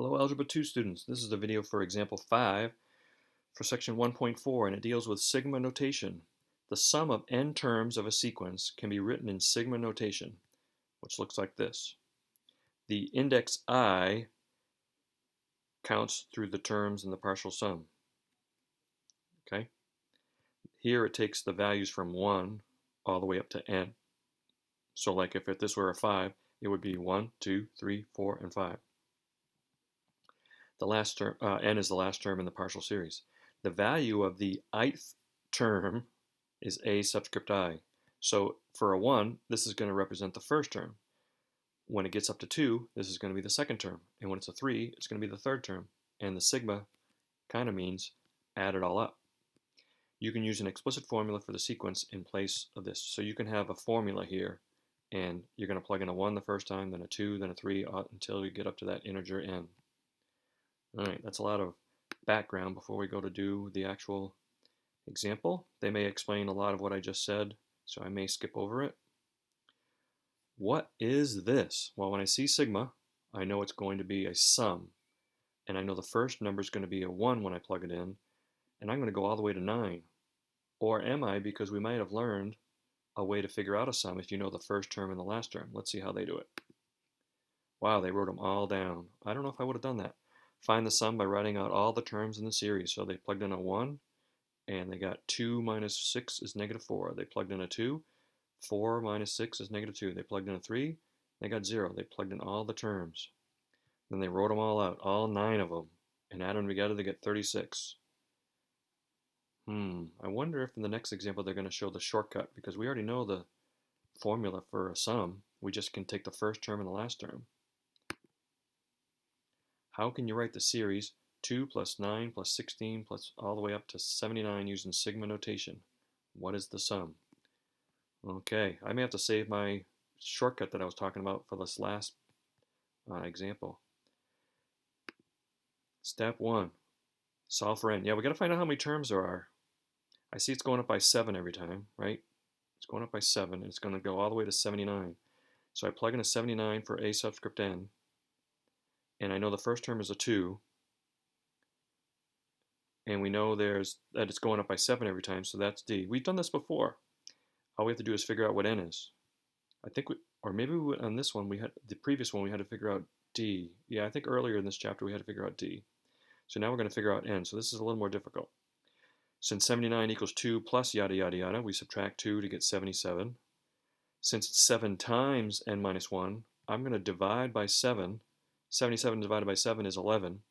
Hello, Algebra 2 students. This is the video for example 5 for section 1.4, and it deals with sigma notation. The sum of n terms of a sequence can be written in sigma notation, which looks like this. The index I counts through the terms in the partial sum. Okay? Here it takes the values from 1 all the way up to n. So like if this were a 5, it would be 1, 2, 3, 4, and 5. The last term, n is the last term in the partial series. The value of the ith term is a subscript I. So for a 1, this is going to represent the first term. When it gets up to 2, this is going to be the second term. And when it's a 3, it's going to be the third term. And the sigma kind of means add it all up. You can use an explicit formula for the sequence in place of this. So you can have a formula here, and you're going to plug in a 1 the first time, then a 2, then a 3, until you get up to that integer n. All right, that's a lot of background before we go to do the actual example. They may explain a lot of what I just said, so I may skip over it. What is this? Well, when I see sigma, I know it's going to be a sum. And I know the first number is going to be a 1 when I plug it in, and I'm going to go all the way to 9. Or am I? Because we might have learned a way to figure out a sum if you know the first term and the last term. Let's see how they do it. Wow, they wrote them all down. I don't know if I would have done that. Find the sum by writing out all the terms in the series. So they plugged in a 1, and they got 2 minus 6 is negative 4. They plugged in a 2. 4 minus 6 is negative 2. They plugged in a 3. They got 0. They plugged in all the terms. Then they wrote them all out, all 9 of them, and added them together to get 36. I wonder if in the next example they're going to show the shortcut, because we already know the formula for a sum. We just can take the first term and the last term. How can you write the series 2 plus 9 plus 16 plus all the way up to 79 using sigma notation? What is the sum? Okay, I may have to save my shortcut that I was talking about for this last example. Step 1, solve for n. Yeah, we got to find out how many terms there are. I see it's going up by 7 every time, right? It's going up by 7, and it's going to go all the way to 79. So I plug in a 79 for a subscript n, and I know the first term is a 2, and we know that it's going up by 7 every time, so that's d. We've done this before. All we have to do is figure out what n is. I think or maybe on this one, the previous one, we had to figure out d. Yeah, I think earlier in this chapter we had to figure out d. So now we're going to figure out n, so this is a little more difficult. Since 79 equals 2 plus yada yada yada, we subtract 2 to get 77. Since it's 7 times n minus 1, I'm going to divide by 7. 77 divided by 7 is 11.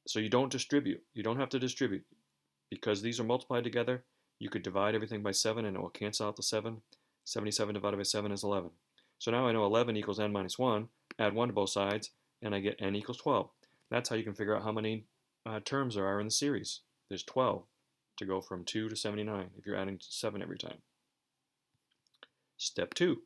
So you don't distribute. You don't have to distribute. Because these are multiplied together, you could divide everything by 7 and it will cancel out the 7. 77 divided by 7 is 11. So now I know 11 equals n minus 1. Add 1 to both sides, and I get n equals 12. That's how you can figure out how many terms there are in the series. There's 12 to go from 2 to 79 if you're adding 7 every time. Step 2.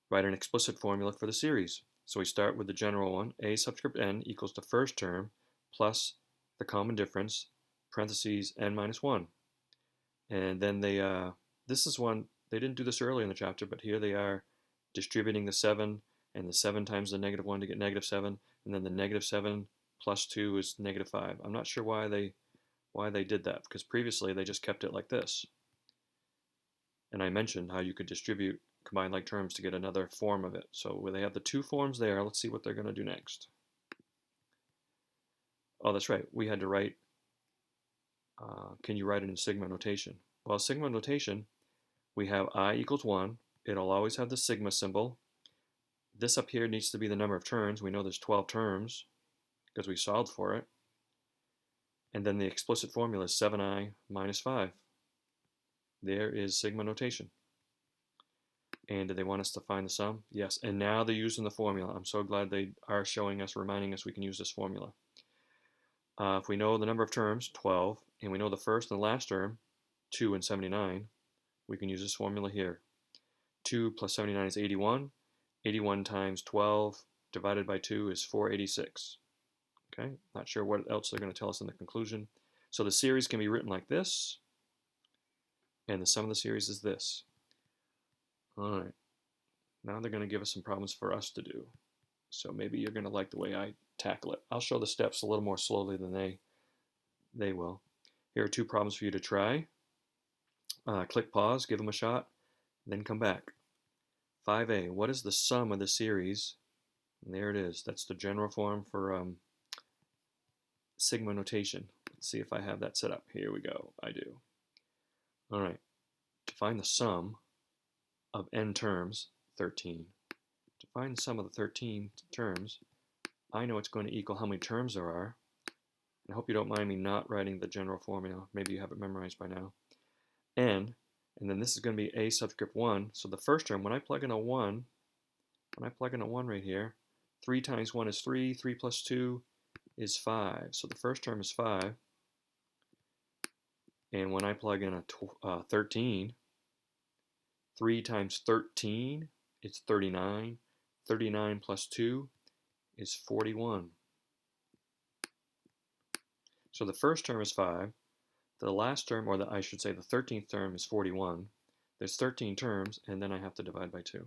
Write an explicit formula for the series. So we start with the general one. A subscript n equals the first term plus the common difference, parentheses n minus 1. And then this is one, they didn't do this early in the chapter, but here they are distributing the 7, and the 7 times the negative 1 to get negative 7, and then the negative 7 plus 2 is negative 5. I'm not sure why they did that, because previously they just kept it like this. And I mentioned how you could distribute combined like terms to get another form of it. So where they have the 2 forms there, let's see what they're going to do next. Oh, that's right. We had to write, can you write it in sigma notation? Well, sigma notation, we have I equals 1. It'll always have the sigma symbol. This up here needs to be the number of terms. We know there's 12 terms because we solved for it. And then the explicit formula is 7i minus 5. There is sigma notation. And do they want us to find the sum? Yes. And now they're using the formula. I'm so glad they are showing us, reminding us we can use this formula. If we know the number of terms, 12, and we know the first and last term, 2 and 79, we can use this formula here. 2 plus 79 is 81. 81 times 12 divided by 2 is 486. Okay, not sure what else they're going to tell us in the conclusion. So the series can be written like this, and the sum of the series is this. All right, now they're going to give us some problems for us to do. So maybe you're going to like the way I tackle it. I'll show the steps a little more slowly than they will. Here are 2 problems for you to try. Click pause, give them a shot, then come back. 5a, what is the sum of the series? And there it is. That's the general form for sigma notation. Let's see if I have that set up. Here we go. I do. All right. To find the sum of n terms, 13. To find the sum of the 13 terms, I know it's going to equal how many terms there are. I hope you don't mind me not writing the general formula. Maybe you have it memorized by now. N, and then this is going to be a subscript 1. So the first term, when I plug in a 1 right here, 3 times 1 is 3, 3 plus 2 is 5. So the first term is 5. And when I plug in a 13, 3 times 13 is 39. 39 plus 2 is 41. So the first term is 5. The last term, or I should say the 13th term, is 41. There's 13 terms, and then I have to divide by 2.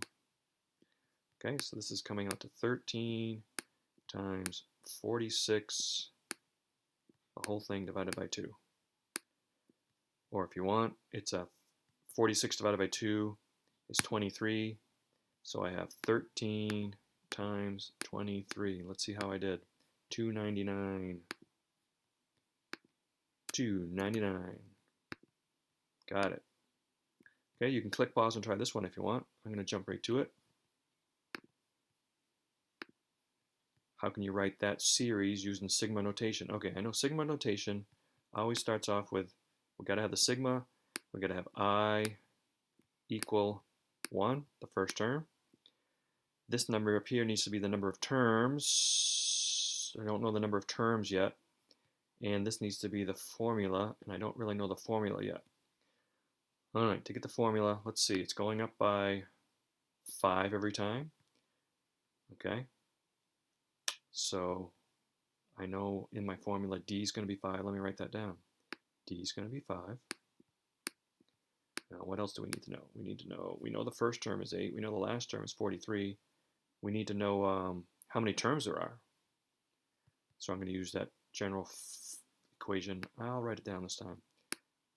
Okay, so this is coming out to 13 times 46, the whole thing divided by 2. Or if you want, it's 46 divided by 2 is 23. So I have 13 times 23. Let's see how I did. 299. 299. Got it. Okay, you can click pause and try this one if you want. I'm going to jump right to it. How can you write that series using sigma notation? Okay, I know sigma notation always starts off with, we've got to have the sigma, we've got to have I equal 1, the first term. This number up here needs to be the number of terms. I don't know the number of terms yet. And this needs to be the formula, and I don't really know the formula yet. All right, to get the formula, let's see, it's going up by 5 every time. Okay, so I know in my formula D is going to be 5. Let me write that down. D is going to be 5. Now, what else do we need to know? We know the first term is 8. We know the last term is 43. We need to know how many terms there are. So I'm going to use that general equation. I'll write it down this time.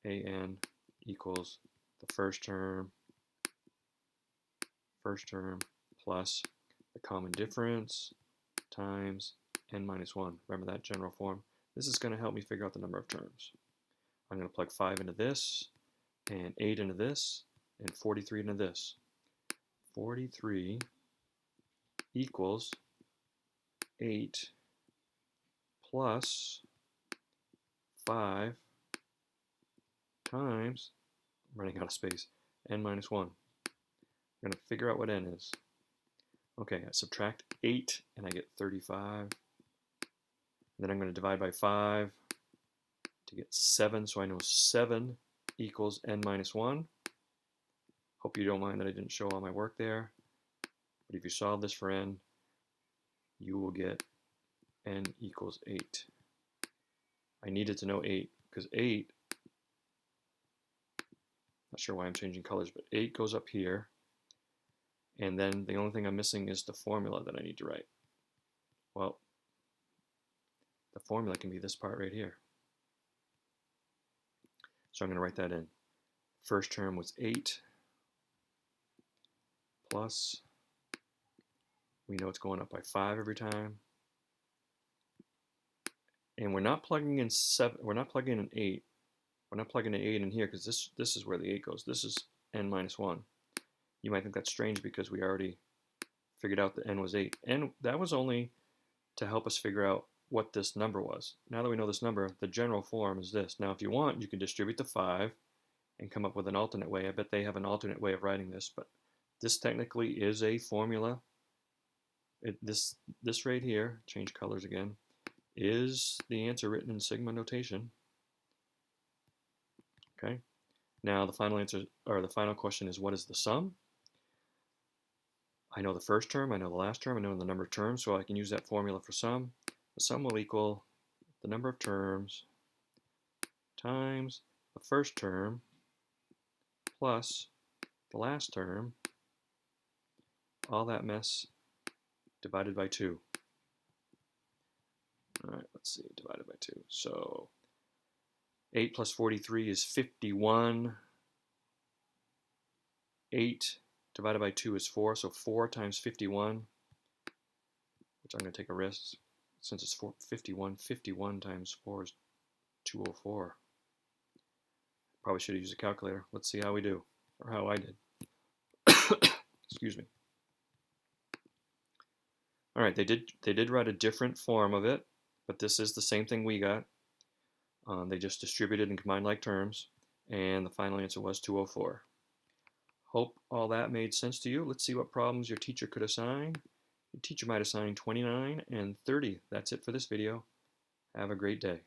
AN equals the first term plus the common difference times n minus 1. Remember that general form? This is going to help me figure out the number of terms. I'm going to plug 5 into this, and 8 into this, and 43 into this. 43 equals 8 plus 5 times, I'm running out of space, n minus 1. I'm going to figure out what n is. Okay, I subtract 8 and I get 35. Then I'm going to divide by 5 to get 7, so I know 7 equals n minus 1. Hope you don't mind that I didn't show all my work there. But if you solve this for n, you will get n equals 8. I needed to know 8 because 8, not sure why I'm changing colors, but 8 goes up here. And then the only thing I'm missing is the formula that I need to write. Well, the formula can be this part right here. So I'm going to write that in. First term was 8 plus, we know it's going up by 5 every time. And we're not plugging in 7, we're not plugging in 8. We're not plugging in 8 in here because this is where the 8 goes. This is n minus 1. You might think that's strange because we already figured out that n was 8. And that was only to help us figure out what this number was. Now that we know this number, the general form is this. Now if you want, you can distribute the 5 and come up with an alternate way. I bet they have an alternate way of writing this, but this technically is a formula. This right here, change colors again, is the answer written in sigma notation. Okay. Now the final answer, or the final question is, what is the sum? I know the first term, I know the last term, I know the number of terms, so I can use that formula for sum. The sum will equal the number of terms times the first term plus the last term, all that mess divided by 2. All right, let's see, divided by 2. So 8 plus 43 is 51. 8 divided by 2 is 4, so 4 times 51, which I'm going to take a risk since it's 51. 51 times 4 is 204. Probably should have used a calculator. Let's see how we do, or how I did. Excuse me. All right, they did write a different form of it, but this is the same thing we got. They just distributed and combined like terms, and the final answer was 204. Hope all that made sense to you. Let's see what problems your teacher could assign. Your teacher might assign 29 and 30. That's it for this video. Have a great day.